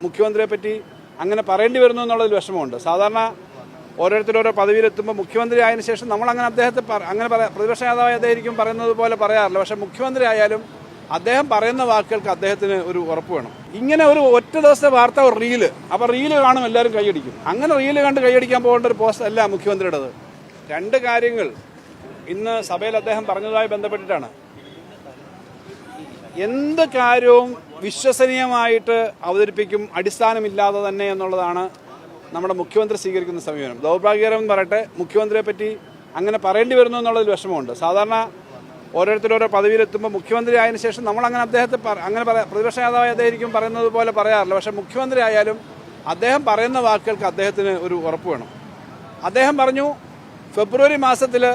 മുഖ്യമന്ത്രിയെ പറ്റി അങ്ങനെ പറയേണ്ടി വരുന്നു എന്നുള്ളതിൽ വിഷമമുണ്ട്. സാധാരണ ഓരോരുത്തരോരോ പദവിയിലെത്തുമ്പോൾ മുഖ്യമന്ത്രി ആയതിനു ശേഷം നമ്മളങ്ങനെ അദ്ദേഹത്തെ പ്രതിപക്ഷ നേതാവായി അദ്ദേഹം പറയുന്നത് പോലെ പറയാറില്ല. പക്ഷേ മുഖ്യമന്ത്രി ആയാലും അദ്ദേഹം പറയുന്ന വാക്കുകൾക്ക് അദ്ദേഹത്തിന് ഒരു ഉറപ്പ് വേണം. ഇങ്ങനെ ഒരു ഒറ്റ ദിവസത്തെ വാർത്ത ഒരു റീല്, അപ്പോൾ റീല് കാണും എല്ലാവരും കൈയടിക്കും. അങ്ങനെ റീല് കണ്ട് കൈയടിക്കാൻ പോകേണ്ട ഒരു പോസ്റ്റ് അല്ല മുഖ്യമന്ത്രിയുടേത്. രണ്ട് കാര്യങ്ങൾ ഇന്ന് സഭയിൽ അദ്ദേഹം പറഞ്ഞതുമായി ബന്ധപ്പെട്ടിട്ടാണ്. എന്ത് കാര്യവും വിശ്വസനീയമായിട്ട് അവതരിപ്പിക്കും, അടിസ്ഥാനമില്ലാതെ തന്നെ എന്നുള്ളതാണ് നമ്മുടെ മുഖ്യമന്ത്രി സ്വീകരിക്കുന്ന സമീപനം. ദൗർഭാഗ്യകരം എന്ന് പറയട്ടെ, മുഖ്യമന്ത്രിയെ പറ്റി അങ്ങനെ പറയേണ്ടി വരുന്നു എന്നുള്ളതിൽ വിഷമമുണ്ട്. സാധാരണ ഓരോരുത്തരോരോ പദവിയിലെത്തുമ്പോൾ മുഖ്യമന്ത്രി ആയതിനു ശേഷം നമ്മളങ്ങനെ അദ്ദേഹത്തെ പ്രതിപക്ഷ നേതാവായി അദ്ദേഹം പറയുന്നത് പോലെ പറയാറില്ല. പക്ഷേ മുഖ്യമന്ത്രി ആയാലും അദ്ദേഹം പറയുന്ന വാക്കുകൾക്ക് അദ്ദേഹത്തിന് ഒരു ഉറപ്പ് വേണം. അദ്ദേഹം പറഞ്ഞു ഫെബ്രുവരി മാസത്തിൽ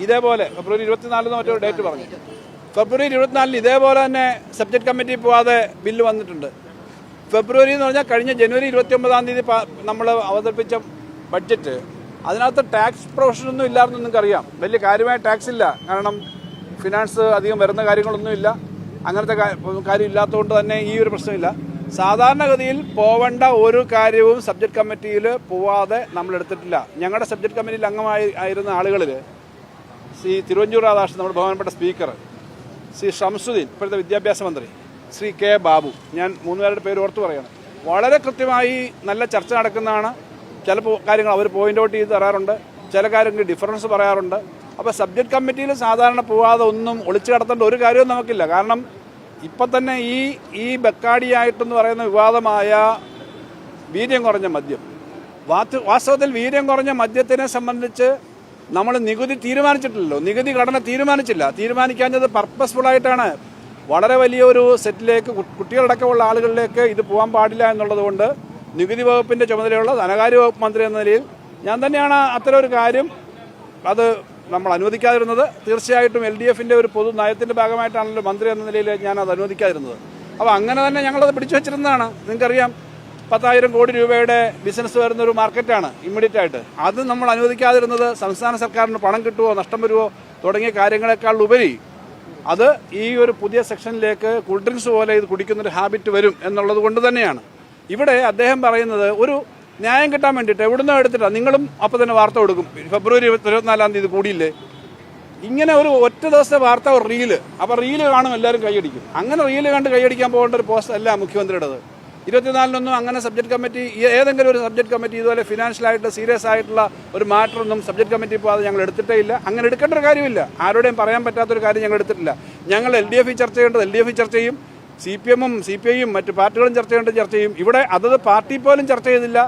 ഇതേപോലെ ഫെബ്രുവരി 24 മറ്റൊരു ഡേറ്റ് പറഞ്ഞു. ഫെബ്രുവരി 24 ഇതേപോലെ തന്നെ സബ്ജക്ട് കമ്മിറ്റി പോവാതെ ബില്ല് വന്നിട്ടുണ്ട്. ഫെബ്രുവരി എന്ന് പറഞ്ഞാൽ കഴിഞ്ഞ ജനുവരി 29 നമ്മൾ അവതരിപ്പിച്ച ബഡ്ജറ്റ്, അതിനകത്ത് ടാക്സ് പ്രൊവിഷനൊന്നും ഇല്ലായിരുന്നു. നിങ്ങൾക്കറിയാം, വലിയ കാര്യമായ ടാക്സ് ഇല്ല. കാരണം ഫിനാൻസ് അധികം വരുന്ന കാര്യങ്ങളൊന്നുമില്ല. അങ്ങനത്തെ കാര്യം ഇല്ലാത്തതുകൊണ്ട് തന്നെ ഈ ഒരു പ്രശ്നമില്ല. സാധാരണഗതിയിൽ പോവേണ്ട ഒരു കാര്യവും സബ്ജക്ട് കമ്മിറ്റിയിൽ പോവാതെ നമ്മൾ എടുത്തിട്ടില്ല. ഞങ്ങളുടെ സബ്ജക്ട് കമ്മിറ്റിയിൽ അംഗമായിരുന്ന ആളുകളിൽ ശ്രീ തിരുവഞ്ചൂർ രാധാകൃഷ്ണൻ, നമ്മുടെ ബഹുമാനപ്പെട്ട സ്പീക്കർ, ശ്രീ ഷംസുദ്ദീൻ ഇപ്പോഴത്തെ വിദ്യാഭ്യാസ മന്ത്രി, ശ്രീ കെ ബാബു, ഞാൻ 3 പേരുടെ പേര് ഓർത്ത് പറയുകയാണ്. വളരെ കൃത്യമായി നല്ല ചർച്ച നടക്കുന്നതാണ്. ചില കാര്യങ്ങൾ അവർ പോയിന്റ് ഔട്ട് ചെയ്ത് തരാറുണ്ട്, ചില കാര്യങ്ങൾ ഡിഫറൻസ് പറയാറുണ്ട്. അപ്പോൾ സബ്ജക്ട് കമ്മിറ്റിയിൽ സാധാരണ പോവാതെ ഒന്നും ഒളിച്ചു കടത്തേണ്ട ഒരു കാര്യവും നമുക്കില്ല. കാരണം ഇപ്പം തന്നെ ഈ ബക്കാടിയായിട്ടെന്ന് പറയുന്ന വിവാദമായ വീര്യം കുറഞ്ഞ മദ്യം, വാസ്തവത്തിൽ വീര്യം കുറഞ്ഞ മദ്യത്തിനെ സംബന്ധിച്ച് നമ്മൾ നികുതി തീരുമാനിച്ചിട്ടില്ലല്ലോ. നികുതി ഘടന തീരുമാനിക്കാഞ്ഞത് പർപ്പസ്ഫുള്ളായിട്ടാണ്. വളരെ വലിയൊരു സെറ്റിലേക്ക്, കുട്ടികളടക്കമുള്ള ആളുകളിലേക്ക് ഇത് പോകാൻ പാടില്ല എന്നുള്ളത് കൊണ്ട് നികുതി വകുപ്പിൻ്റെ ചുമതലയുള്ള ധനകാര്യ വകുപ്പ് മന്ത്രി എന്ന നിലയിൽ ഞാൻ തന്നെയാണ് അത്തരം ഒരു കാര്യം അത് നമ്മൾ അനുവദിക്കാതിരുന്നത്. തീർച്ചയായിട്ടും LDFൻ്റെ ഒരു പൊതു നയത്തിൻ്റെ ഭാഗമായിട്ടാണല്ലോ മന്ത്രി എന്ന നിലയിൽ ഞാൻ അത് അനുവദിക്കാതിരുന്നത്. അപ്പോൾ അങ്ങനെ തന്നെ ഞങ്ങളത് പിടിച്ചു വെച്ചിരുന്നതാണ്. നിങ്ങൾക്കറിയാം, 10,000 കോടി രൂപയുടെ ബിസിനസ് വരുന്നൊരു മാർക്കറ്റാണ് ഇമ്മീഡിയറ്റ് ആയിട്ട്. അത് നമ്മൾ അനുവദിക്കാതിരുന്നത് സംസ്ഥാന സർക്കാരിന് പണം കിട്ടുമോ നഷ്ടം വരുമോ തുടങ്ങിയ കാര്യങ്ങളെക്കാൾ ഉപരി അത് ഈ ഒരു പുതിയ സെക്ഷനിലേക്ക് കൂൾ ഡ്രിങ്ക്സ് പോലെ ഇത് കുടിക്കുന്നൊരു ഹാബിറ്റ് വരും എന്നുള്ളത് കൊണ്ട് തന്നെയാണ്. ഇവിടെ അദ്ദേഹം പറയുന്നത് ഒരു ന്യായം കിട്ടാൻ വേണ്ടിയിട്ട് എവിടുന്നോ എടുത്തിട്ടാണ്. നിങ്ങളും അപ്പോൾ തന്നെ വാർത്ത കൊടുക്കും, ഫെബ്രുവരി 24 കൂടിയില്ലേ. ഇങ്ങനെ ഒരു ഒറ്റ ദിവസത്തെ വാർത്ത ഒരു റീല്, അപ്പോൾ റീല് കാണും എല്ലാവരും കൈയടിക്കും. അങ്ങനെ റീല് കണ്ട് കൈയടിക്കാൻ പോകേണ്ട ഒരു പോസ്റ്റ് അല്ല മുഖ്യമന്ത്രിയുടേത്. 24 അങ്ങനെ സബ്ജക്ട് കമ്മിറ്റി, ഏതെങ്കിലും ഒരു സബ്ജക്ട് കമ്മിറ്റി ഇതുപോലെ ഫിനാൻഷ്യലായിട്ട് സീരിയസ് ആയിട്ടുള്ള ഒരു മാറ്ററൊന്നും സബ്ജക്ട് കമ്മിറ്റി പോകാതെ ഞങ്ങൾ എടുത്തിട്ടേ ഇല്ല. അങ്ങനെ എടുക്കേണ്ട ഒരു കാര്യമില്ല. ആരോടെയും പറയാൻ പറ്റാത്തൊരു കാര്യം ഞങ്ങൾ എടുത്തിട്ടില്ല. ഞങ്ങൾ LDF ചർച്ച ചെയ്യേണ്ടത് LDF ചർച്ച ചെയ്യും, CPM-ഉം CPI-യും മറ്റു പാർട്ടികളും ചർച്ച ചെയ്യേണ്ടത് ചർച്ച ചെയ്യും. ഇവിടെ അതത് പാർട്ടി പോലും ചർച്ച ചെയ്തില്ല.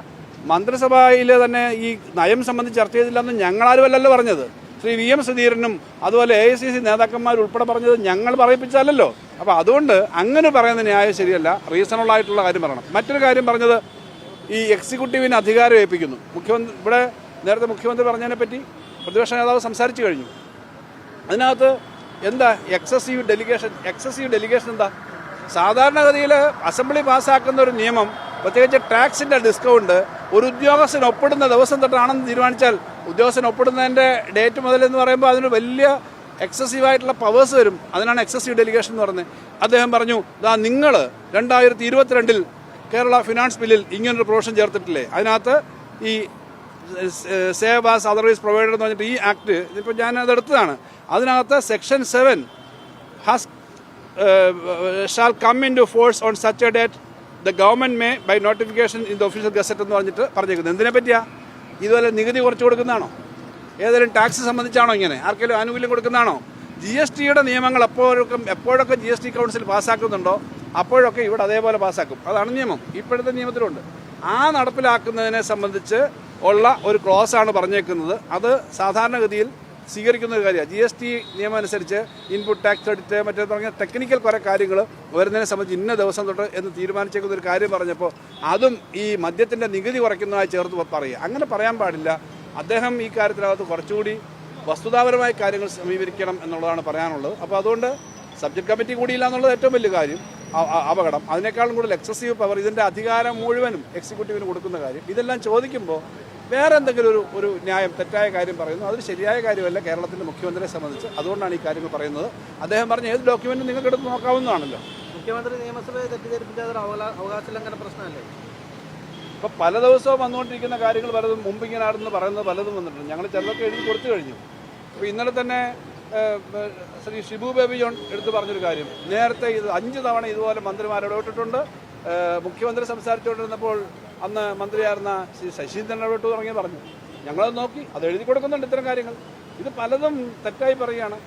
മന്ത്രിസഭയിൽ തന്നെ ഈ നയം സംബന്ധിച്ച് ചർച്ച ചെയ്തില്ലെന്ന് ഞങ്ങളാരുമല്ലല്ലോ പറഞ്ഞത്. ശ്രീ VM സുധീരനും അതുപോലെ AICC നേതാക്കന്മാർ ഉൾപ്പെടെ പറഞ്ഞത് ഞങ്ങൾ പറയിപ്പിച്ചല്ലോ. അപ്പോൾ അതുകൊണ്ട് അങ്ങനെ പറയുന്ന ന്യായം ശരിയല്ല. റീസണബിൾ ആയിട്ടുള്ള കാര്യം പറയണം. മറ്റൊരു കാര്യം പറഞ്ഞത് ഈ എക്സിക്യൂട്ടീവിന് അധികാരം ഏൽപ്പിക്കുന്നു. മുഖ്യമന്ത്രി ഇവിടെ നേരത്തെ മുഖ്യമന്ത്രി പറഞ്ഞതിനെ പറ്റി പ്രതിപക്ഷ നേതാവ് സംസാരിച്ചു കഴിഞ്ഞു. അതിനകത്ത് എന്താ എക്സസീവ് ഡെലിഗേഷൻ എന്താ? സാധാരണഗതിയിൽ അസംബ്ലി പാസ്സാക്കുന്ന ഒരു നിയമം, പ്രത്യേകിച്ച് ടാക്സിൻ്റെ ഡിസ്കൗണ്ട് ഒരു ഉദ്യോഗസ്ഥൻ ഒപ്പിടുന്ന ദിവസം തൊട്ടാണെന്ന് തീരുമാനിച്ചാൽ ഉദ്യോഗസ്ഥൻ ഒപ്പിടുന്നതിൻ്റെ ഡേറ്റ് മുതൽ എന്ന് പറയുമ്പോൾ അതിന് വലിയ എക്സസീവായിട്ടുള്ള പവേഴ്സ് വരും. അതിനാണ് എക്സസീവ് ഡെലിഗേഷൻ എന്ന് പറയുന്നത്. അദ്ദേഹം പറഞ്ഞു, നിങ്ങൾ 2022 കേരള ഫിനാൻസ് ബില്ലിൽ ഇങ്ങനൊരു പ്രൊവിഷൻ ചേർത്തിട്ടില്ലേ? അതിനകത്ത് ഈ സേവ് ആസ് അതർവൈസ് പ്രൊവൈഡഡ് എന്ന് പറഞ്ഞിട്ട് ഈ ആക്ട്, ഇതിപ്പോൾ ഞാനതെടുത്തതാണ്. അതിനകത്ത് section 7 shall come into force on such a date the government may by notification in the official gazette എന്ന് പറഞ്ഞിട്ട് പറഞ്ഞേക്കുന്നത്. എന്തിനെ പറ്റിയാ? ഇതുപോലെ നികുതി കുറച്ച് കൊടുക്കുന്നതാണോ? ഏതെങ്കിലും ടാക്സ് സംബന്ധിച്ചാണോ? ഇങ്ങനെ ആർക്കെങ്കിലും ആനുകൂല്യം കൊടുക്കുന്നതാണോ? GSTയുടെ നിയമങ്ങൾ എപ്പോഴൊക്കെ GST കൗൺസിൽ പാസ്സാക്കുന്നുണ്ടോ അപ്പോഴൊക്കെ ഇവിടെ അതേപോലെ പാസ്സാക്കും. അതാണ് നിയമം, ഇപ്പോഴത്തെ നിയമത്തിലുണ്ട്. ആ നടപ്പിലാക്കുന്നതിനെ സംബന്ധിച്ച് ഉള്ള ഒരു ക്ലോസാണ് പറഞ്ഞേക്കുന്നത്. അത് സാധാരണഗതിയിൽ സ്വീകരിക്കുന്ന ഒരു കാര്യമാണ്. GST നിയമം അനുസരിച്ച് ഇൻപുട്ട് ടാക്സ് ക്രെഡിറ്റ് മറ്റേ തുടങ്ങിയ ടെക്നിക്കൽ കുറേ കാര്യങ്ങൾ വരുന്നതിനെ സംബന്ധിച്ച് ഇന്ന ദിവസം തൊട്ട് എന്ന് തീരുമാനിച്ചേക്കുന്ന ഒരു കാര്യം പറഞ്ഞപ്പോൾ അതും ഈ മദ്യത്തിൻ്റെ നികുതി കുറയ്ക്കുന്നതായി ചേർത്ത് പറയുക. അങ്ങനെ പറയാൻ പാടില്ല. അദ്ദേഹം ഈ കാര്യത്തിനകത്ത് കുറച്ചുകൂടി വസ്തുതാപരമായ കാര്യങ്ങൾ സമീപിക്കണം എന്നുള്ളതാണ് പറയാനുള്ളത്. അപ്പോൾ അതുകൊണ്ട് സബ്ജക്ട് കമ്മിറ്റി കൂടിയില്ല എന്നുള്ളത് ഏറ്റവും വലിയ കാര്യം, അപകടം. അതിനേക്കാളും കൂടുതൽ എക്സസീവ് പവർ, ഇതിൻ്റെ അധികാരം മുഴുവനും എക്സിക്യൂട്ടീവിന് കൊടുക്കുന്ന കാര്യം. ഇതെല്ലാം ചോദിക്കുമ്പോൾ വേറെ എന്തെങ്കിലും ഒരു ന്യായം, തെറ്റായ കാര്യം പറയുന്നു. അതൊരു ശരിയായ കാര്യമല്ല കേരളത്തിൻ്റെ മുഖ്യമന്ത്രിയെ സംബന്ധിച്ച്. അതുകൊണ്ടാണ് ഈ കാര്യങ്ങൾ പറയുന്നത്. അദ്ദേഹം പറഞ്ഞ ഏത് ഡോക്യുമെൻറ്റും നിങ്ങൾക്ക് എടുത്ത് നോക്കാവുന്നതാണല്ലോ. മുഖ്യമന്ത്രി നിയമസഭയെ തെറ്റിദ്ധരിപ്പിച്ച അതൊരു അവകാശ ലംഘന പ്രശ്നമല്ലേ? ഇപ്പോൾ പല ദിവസവും വന്നുകൊണ്ടിരിക്കുന്ന കാര്യങ്ങൾ പലതും മുമ്പ് ഇങ്ങനെ ആണെന്ന് പറയുന്നത് പലതും വന്നിട്ടുണ്ട്. ഞങ്ങൾ ചിലതൊക്കെ എഴുതി കൊടുത്തു കഴിഞ്ഞു. ഇപ്പോൾ ഇന്നലെ തന്നെ ശ്രീ ഷിബു ബേബി ജോൺ എടുത്തു പറഞ്ഞൊരു കാര്യം, നേരത്തെ ഇത് 5 തവണ ഇതുപോലെ മന്ത്രിമാരോട് ഇടപെട്ടിട്ടുണ്ട്. മുഖ്യമന്ത്രി സംസാരിച്ചുകൊണ്ടിരുന്നപ്പോൾ അന്ന് മന്ത്രിയായിരുന്ന ശ്രീ ശശീന്ദ്രൻ ഇടപെട്ടു തുടങ്ങി പറഞ്ഞു. ഞങ്ങളത് നോക്കി, അത് എഴുതി കൊടുക്കുന്നുണ്ട്. ഇത്തരം കാര്യങ്ങൾ ഇത് പലതും തെറ്റായി പറയുകയാണ്.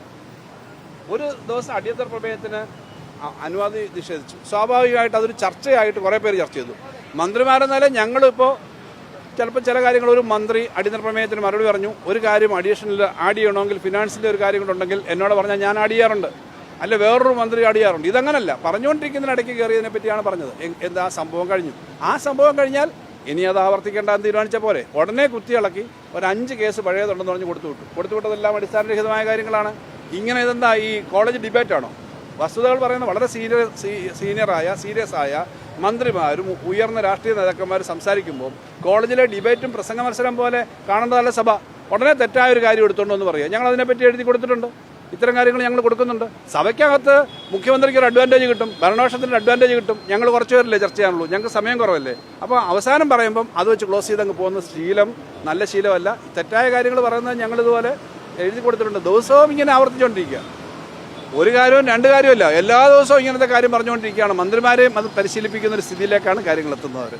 ഒരു ദിവസം അടിയന്തര പ്രമേയത്തിന് അനുമതി നിഷേധിച്ചു. സ്വാഭാവികമായിട്ട് അതൊരു ചർച്ചയായിട്ട് കുറേ പേര് ചർച്ച ചെയ്തു. മന്ത്രിമാരെന്നാലും ഞങ്ങളിപ്പോൾ ചിലപ്പോൾ ചില കാര്യങ്ങൾ ഒരു മന്ത്രി അടിയന്തര പ്രമേയത്തിന് മറുപടി പറഞ്ഞു, ഒരു കാര്യം അഡീഷണൽ ആഡ് ചെയ്യണമെങ്കിൽ ഫിനാൻസിൻ്റെ ഒരു കാര്യം കൊണ്ടുണ്ടെങ്കിൽ എന്നോട് പറഞ്ഞാൽ ഞാൻ ആഡ് ചെയ്യാറുണ്ട്, അല്ല വേറൊരു മന്ത്രി ആഡ് ചെയ്യാറുണ്ട്. ഇതങ്ങനല്ല, പറഞ്ഞുകൊണ്ടിരിക്കുന്നതിനിടയ്ക്ക് കയറിയതിനെ പറ്റിയാണ് പറഞ്ഞത്. എന്താ സംഭവം കഴിഞ്ഞു, ആ സംഭവം കഴിഞ്ഞാൽ ഇനി അത് ആവർത്തിക്കേണ്ടെന്ന് തീരുമാനിച്ച പോലെ ഉടനെ കുത്തിയിളക്കി ഒരു 5 കേസ് പഴയതുണ്ടെന്ന് പറഞ്ഞ് കൊടുത്തുവിട്ടതെല്ലാം അടിസ്ഥാനരഹിതമായ കാര്യങ്ങളാണ്. ഇങ്ങനെ ഇതെന്താ ഈ കോളേജ് ഡിബേറ്റാണോ? വസ്തുതകൾ പറയുന്ന വളരെ സീരിയസ് ആയ മന്ത്രിമാരും ഉയർന്ന രാഷ്ട്രീയ നേതാക്കന്മാരും സംസാരിക്കുമ്പോൾ കോളേജിലെ ഡിബേറ്റും പ്രസംഗ മത്സരം പോലെ കാണേണ്ടതല്ല സഭ. ഉടനെ തെറ്റായ ഒരു കാര്യം എടുത്തുകൊണ്ടെന്ന് പറയുക. ഞങ്ങൾ അതിനെപ്പറ്റി എഴുതി കൊടുത്തിട്ടുണ്ട്. ഇത്തരം കാര്യങ്ങൾ ഞങ്ങൾ കൊടുക്കുന്നുണ്ട്. സഭയ്ക്കകത്ത് മുഖ്യമന്ത്രിക്ക് ഒരു അഡ്വാൻറ്റേജ് കിട്ടും, ഭരണപക്ഷത്തിന് അഡ്വാൻറ്റേജ് കിട്ടും. ഞങ്ങൾ കുറച്ച് പേരല്ലേ ചർച്ച ചെയ്യാനുള്ളൂ, ഞങ്ങൾക്ക് സമയം കുറവല്ലേ. അപ്പോൾ അവസാനം പറയുമ്പം അത് വെച്ച് ക്ലോസ് ചെയ്തങ്ങ് പോകുന്ന ശീലം നല്ല ശീലമല്ല. തെറ്റായ കാര്യങ്ങൾ പറയുന്നത് ഞങ്ങളിതുപോലെ എഴുതി കൊടുത്തിട്ടുണ്ട്. ദിവസവും ഇങ്ങനെ ആവർത്തിച്ചുകൊണ്ടിരിക്കുക. ഒരു കാര്യവും 2 കാര്യമല്ല, എല്ലാ ദിവസവും ഇങ്ങനത്തെ കാര്യം പറഞ്ഞുകൊണ്ടിരിക്കുകയാണ്. മന്ത്രിമാരെയും അത് പരിശീലിപ്പിക്കുന്ന ഒരു സ്ഥിതിയിലേക്കാണ് കാര്യങ്ങൾ എത്തുന്നത്.